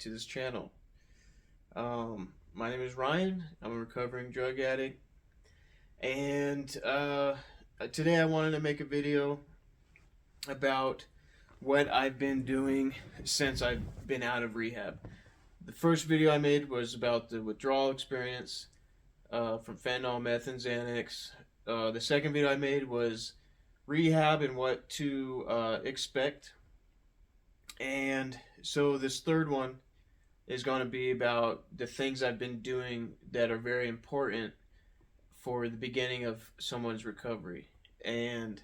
to this channel. My name is Ryan. I'm a recovering drug addict, and today I wanted to make a video about what I've been doing since I've been out of rehab. The first video I made was about the withdrawal experience from fentanyl, meth, and Xanax. The second video I made was rehab and what to expect. And so this third one is going to be about the things I've been doing that are very important for the beginning of someone's recovery. And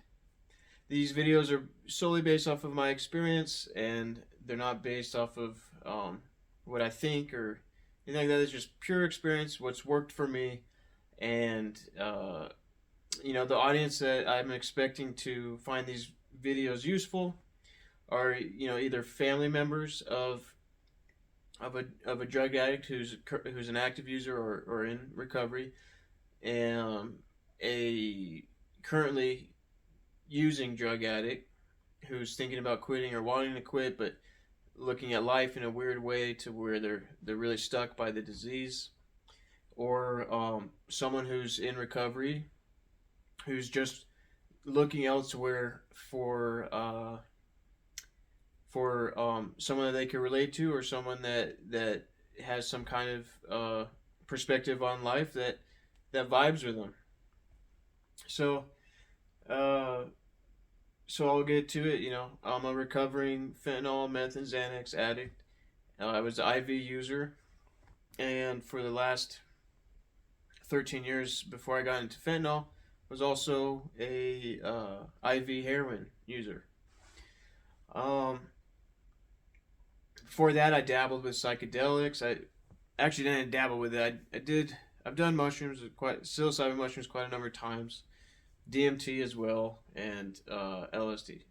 these videos are solely based off of my experience, and they're not based off of what I think or anything like that. It's just pure experience, what's worked for me, and the audience that I'm expecting to find these videos useful are either family members of a drug addict who's an active user or in recovery, and a currently using drug addict who's thinking about quitting or wanting to quit but looking at life in a weird way to where they're really stuck by the disease, or someone who's in recovery who's just looking elsewhere for someone that they can relate to, or someone that has some kind of perspective on life that vibes with them. So I'll get to it. I'm a recovering fentanyl, meth, and Xanax addict. I was an IV user, and for the last 13 years before I got into fentanyl, was also a IV heroin user. Before that, I dabbled with psychedelics. I actually didn't dabble with it. I've done mushrooms, psilocybin mushrooms, quite a number of times. DMT as well, and LSD.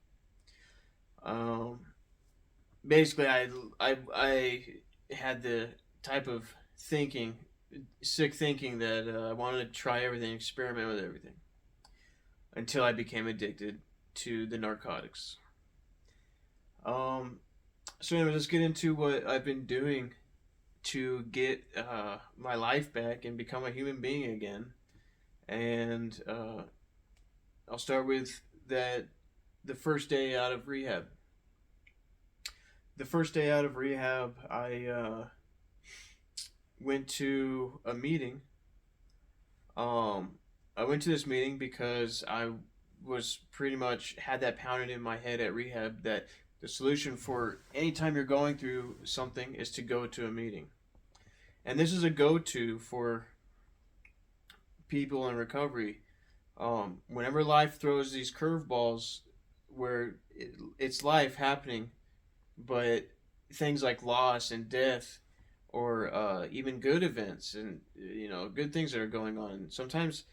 Basically, I had the type of sick thinking that I wanted to try everything, experiment with everything, until I became addicted to the narcotics. So anyway, let's get into what I've been doing to get my life back and become a human being again. And I'll start with the first day out of rehab. The first day out of rehab, I went to a meeting. I went to this meeting because I was pretty much had that pounded in my head at rehab that the solution for any time you're going through something is to go to a meeting. And this is a go-to for people in recovery. Whenever life throws these curveballs where it's life happening, but things like loss and death, or even good events and good things that are going on, sometimes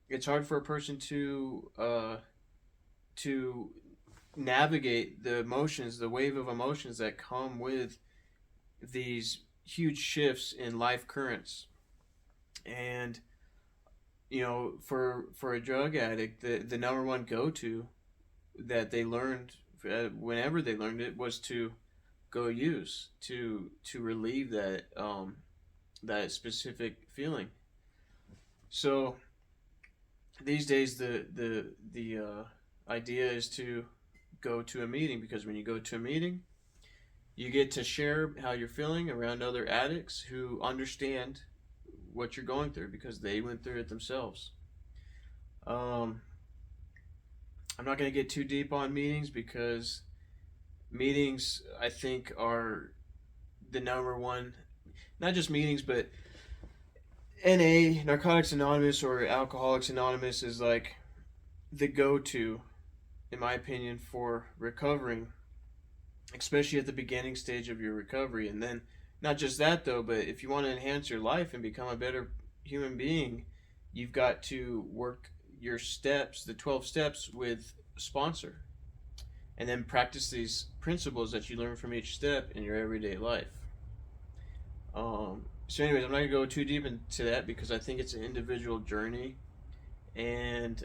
it's hard for a person to navigate the emotions, the wave of emotions that come with these huge shifts in life currents. And for a drug addict, the number one go-to that they learned whenever they learned it was to go use to relieve that specific feeling. So these days the idea is to go to a meeting, because when you go to a meeting, you get to share how you're feeling around other addicts who understand what you're going through because they went through it themselves. I'm not going to get too deep on meetings, because meetings, I think, are the number one, not just meetings, but NA, Narcotics Anonymous, or Alcoholics Anonymous, is like the go-to, in my opinion, for recovering, especially at the beginning stage of your recovery. And then not just that though, but if you want to enhance your life and become a better human being, you've got to work your steps, the 12 steps, with a sponsor, and then practice these principles that you learn from each step in your everyday life. So anyways, I'm not going to go too deep into that because I think it's an individual journey. And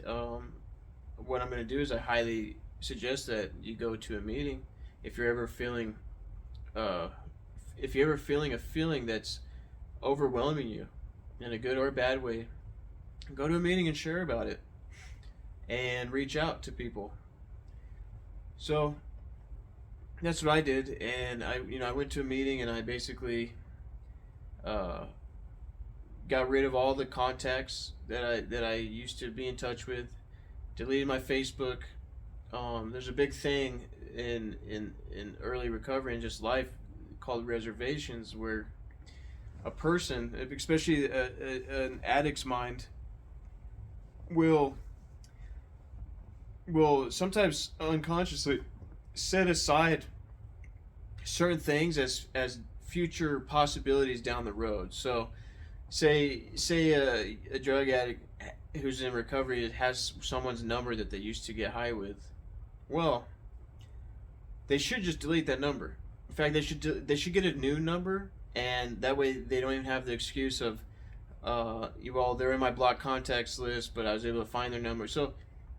what I'm going to do is I highly suggest that you go to a meeting if you're ever feeling uh, if you're ever feeling a feeling that's overwhelming you in a good or bad way, go to a meeting and share about it and reach out to people. So that's what I did, and I went to a meeting and I basically uh, got rid of all the contacts that I used to be in touch with, deleted my Facebook. There's a big thing in early recovery and just life called reservations, where a person, especially an addict's mind, will sometimes unconsciously set aside certain things as future possibilities down the road. So, say a drug addict who's in recovery has someone's number that they used to get high with. Well, they should just delete that number. In fact, they should get a new number, and that way they don't even have the excuse of, well, they're in my blocked contacts list, but I was able to find their number. So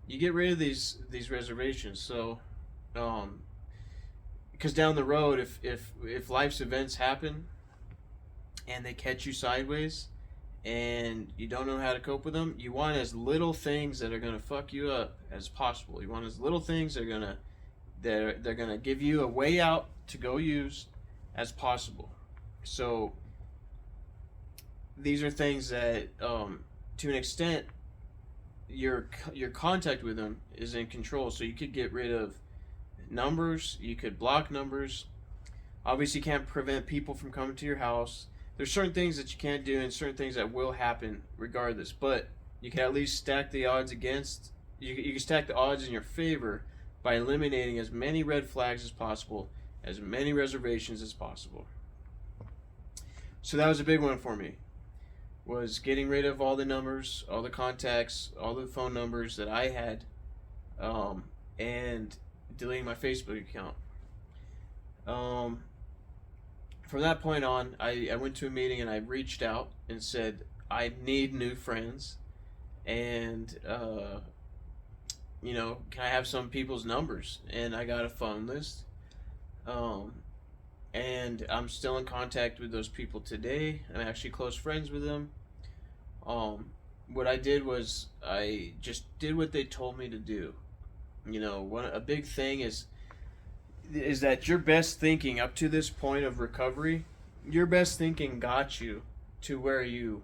you get rid of these reservations. So, because down the road, if life's events happen and they catch you sideways and you don't know how to cope with them, you want as little things that are going to fuck you up as possible. You want as little things that are going to they're going to give you a way out to go use as possible. So these are things that, to an extent, your contact with them is in control. So you could get rid of numbers, you could block numbers. Obviously, you can't prevent people from coming to your house. There's certain things that you can't do and certain things that will happen regardless, but you can at least stack the odds against, you can stack the odds in your favor by eliminating as many red flags as possible, as many reservations as possible. So that was a big one for me, was getting rid of all the numbers, all the contacts, all the phone numbers that I had, and deleting my Facebook account. From that point on, I went to a meeting and I reached out and said, I need new friends, and can I have some people's numbers? And I got a phone list, and I'm still in contact with those people today. I'm actually close friends with them. What I did was I just did what they told me to do. A big thing is that your best thinking up to this point of recovery, your best thinking got you to where you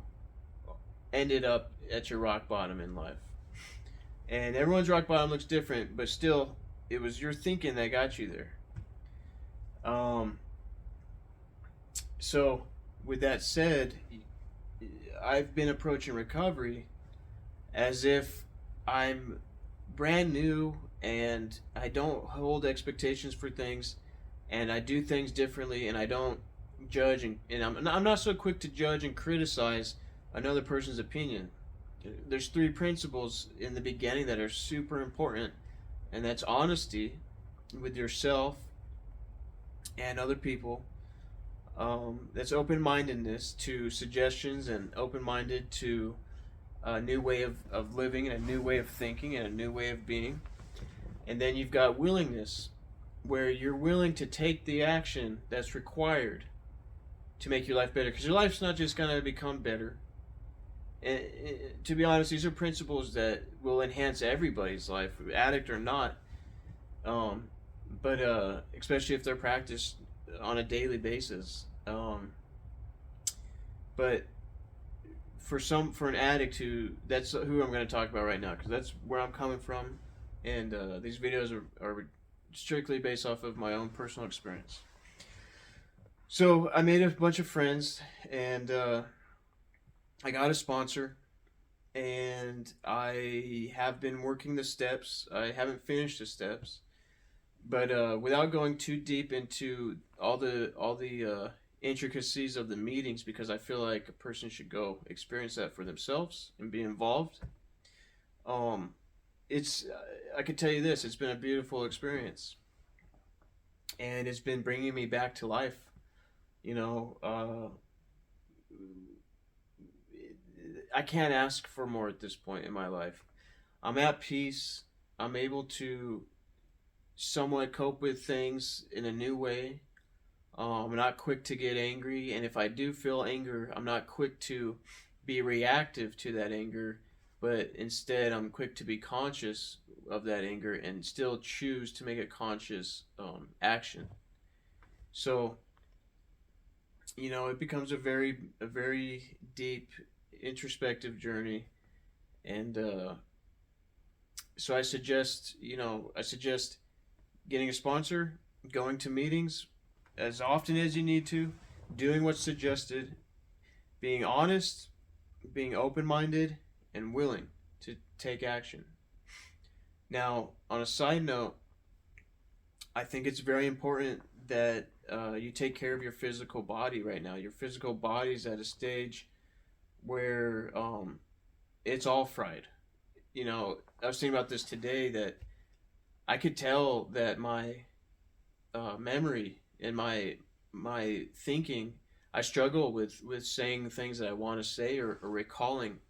ended up at your rock bottom in life. And everyone's rock bottom looks different, but still, it was your thinking that got you there. So, with that said, I've been approaching recovery as if I'm brand new and I don't hold expectations for things, and I do things differently, and I don't judge, and I'm not so quick to judge and criticize another person's opinion. There's 3 principles in the beginning that are super important, and that's honesty with yourself and other people. That's open-mindedness to suggestions, and open-minded to a new way of living, and a new way of thinking, and a new way of being. And then you've got willingness, where you're willing to take the action that's required to make your life better. Because your life's not just going to become better. And, to be honest, these are principles that will enhance everybody's life, addict or not. But especially if they're practiced on a daily basis. But for an addict that's who I'm going to talk about right now, because that's where I'm coming from, and these videos are strictly based off of my own personal experience. So I made a bunch of friends, and I got a sponsor, and I have been working the steps. I haven't finished the steps, but without going too deep into all the intricacies of the meetings, because I feel like a person should go experience that for themselves and be involved. I can tell you this: it's been a beautiful experience, and it's been bringing me back to life. I can't ask for more at this point in my life. I'm at peace. I'm able to somewhat cope with things in a new way. I'm not quick to get angry, and if I do feel anger, I'm not quick to be reactive to that anger, but instead I'm quick to be conscious of that anger and still choose to make a conscious action. So, it becomes a very deep introspective journey, and so I suggest getting a sponsor, going to meetings as often as you need to, doing what's suggested, being honest, being open-minded, and willing to take action. Now, on a side note, I think it's very important that you take care of your physical body right now. Your physical body's at a stage where it's all fried. I was thinking about this today, that I could tell that my memory and my thinking, I struggle with saying things that I want to say, or recalling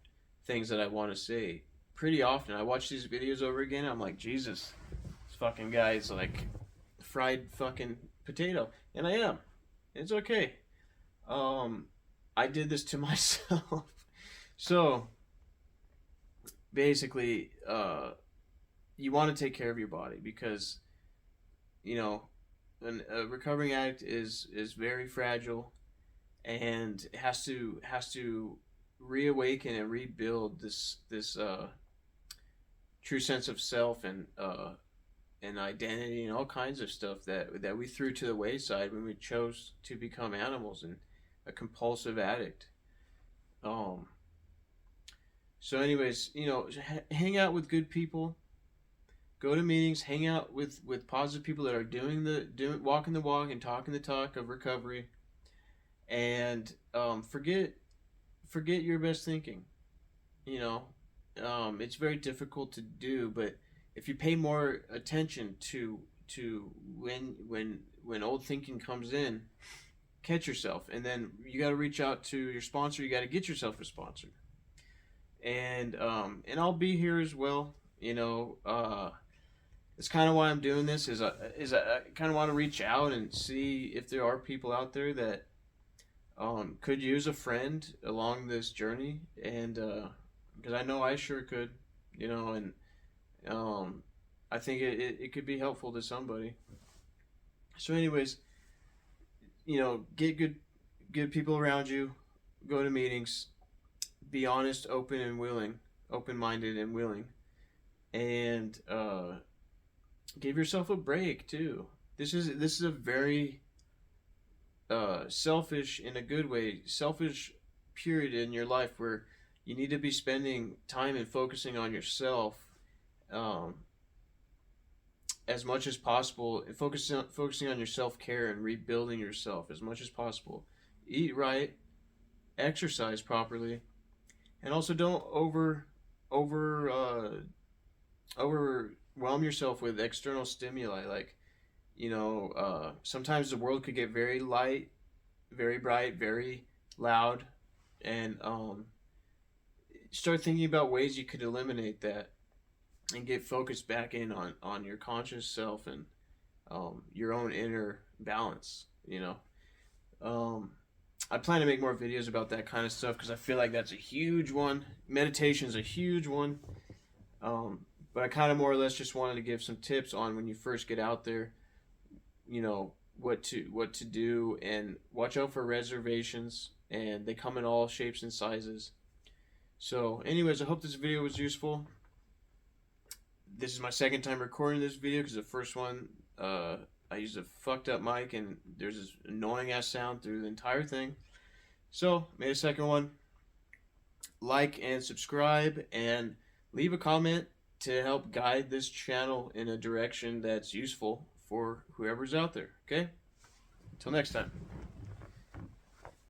things that I want to say pretty often. I watch these videos over again. I'm like, Jesus, this fucking guy's like fried fucking potato, and I am. It's okay. I did this to myself. So basically, you want to take care of your body, because a recovering addict is very fragile, and has to reawaken and rebuild this true sense of self, and identity, and all kinds of stuff that we threw to the wayside when we chose to become animals and a compulsive addict. Um, so, anyways, hang out with good people, go to meetings, hang out with positive people that are walking the walk and talking the talk of recovery, and forget your best thinking. It's very difficult to do, but if you pay more attention to when old thinking comes in, catch yourself, and then you got to reach out to your sponsor. You got to get yourself a sponsor, and I'll be here as well. It's kind of why I'm doing this. I kind of want to reach out and see if there are people out there that could use a friend along this journey, and because I know I sure could, and I think it could be helpful to somebody. So, anyways, get good people around you, go to meetings, be honest, open-minded, and willing, and give yourself a break too. This is a very selfish, in a good way, selfish period in your life where you need to be spending time and focusing on yourself um, as much as possible, and focusing on your self-care and rebuilding yourself as much as possible. Eat right, exercise properly, and also don't overwhelm yourself with external stimuli. Like, sometimes the world could get very light, very bright, very loud, and start thinking about ways you could eliminate that and get focused back in on your conscious self, and your own inner balance. I plan to make more videos about that kind of stuff, because I feel like that's a huge one. Meditation is a huge one. But I kind of more or less just wanted to give some tips on when you first get out there, what to do, and watch out for reservations, and they come in all shapes and sizes. So, anyways, I hope this video was useful. This is my second time recording this video, because the first one, I used a fucked up mic, and there's this annoying ass sound through the entire thing. So, made a second one. Like and subscribe, and leave a comment to help guide this channel in a direction that's useful for whoever's out there. Okay? Until next time.